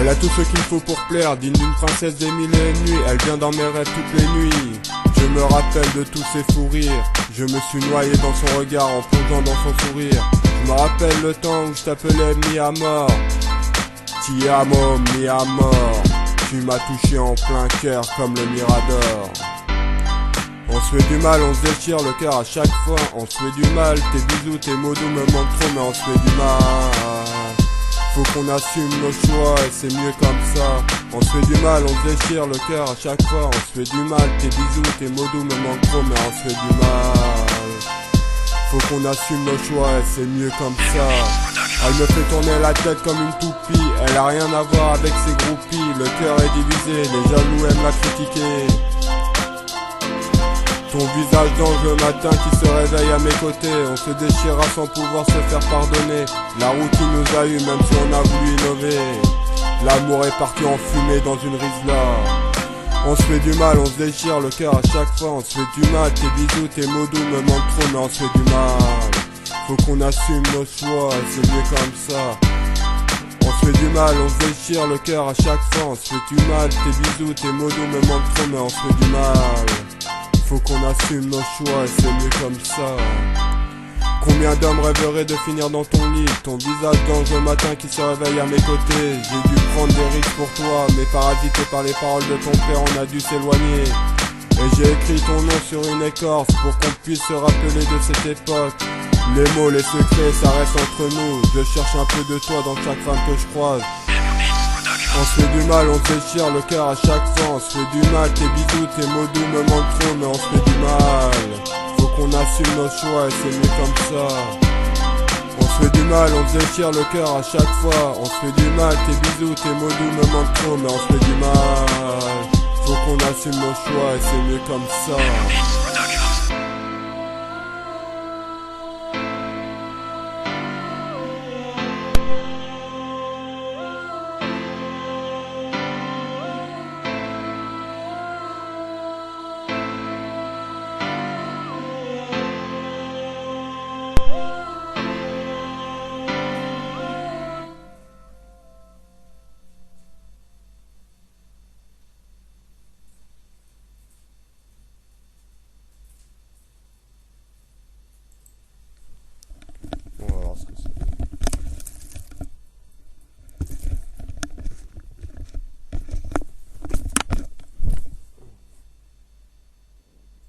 Elle a tout ce qu'il faut pour plaire, digne d'une princesse des mille et une nuits. Elle vient dans mes rêves toutes les nuits. Je me rappelle de tous ses fous rires. Je me suis noyé dans son regard en plongeant dans son sourire. Je me rappelle le temps où je t'appelais mi à mort. Ti amo, mi à mort. Tu m'as touché en plein cœur comme le Mirador. On se fait du mal, on se déchire le cœur à chaque fois. On se fait du mal, tes bisous, tes mots doux me manquent trop, mais on se fait du mal. Faut qu'on assume nos choix et c'est mieux comme ça. On se fait du mal, on se déchire le cœur à chaque fois. On se fait du mal, tes bisous, tes mots doux me manquent trop, mais on se fait du mal. Faut qu'on assume nos choix et c'est mieux comme ça. Elle me fait tourner la tête comme une toupie. Elle a rien à voir avec ses groupies. Le cœur est divisé, les jaloux aiment la critiquer. Ton visage d'ange le matin qui se réveille à mes côtés. On se déchira sans pouvoir se faire pardonner. La routine nous a eu même si on a voulu innover. L'amour est parti en fumée dans une risla. On se fait du mal, on se déchire le cœur à chaque fois. On se fait du mal, tes bisous, tes mots doux me manquent trop, mais on se fait du mal. Faut qu'on assume nos choix et c'est mieux comme ça. On se fait du mal, on se déchire le cœur à chaque fois. On se fait du mal, tes bisous, tes mots doux me manquent trop, mais on se fait du mal. Faut qu'on assume nos choix et c'est mieux comme ça. Combien d'hommes rêveraient de finir dans ton lit? Ton visage d'ange le matin qui se réveille à mes côtés. J'ai dû prendre des risques pour toi, mais parasité par les paroles de ton père, on a dû s'éloigner. Et j'ai écrit ton nom sur une écorce pour qu'on puisse se rappeler de cette époque. Les mots, les secrets, ça reste entre nous. Je cherche un peu de toi dans chaque femme que je croise. On se fait du mal, on se déchire le cœur à chaque fois. On se fait du mal, tes bisous, tes mots doux me manquent trop, mais on se fait du mal. Faut qu'on assume nos choix et c'est mieux comme ça. On se fait du mal, on se déchire le cœur à chaque fois. On se fait du mal, tes bisous, tes mots doux me manquent trop, mais on se fait du mal. Faut qu'on assume nos choix et c'est mieux comme ça.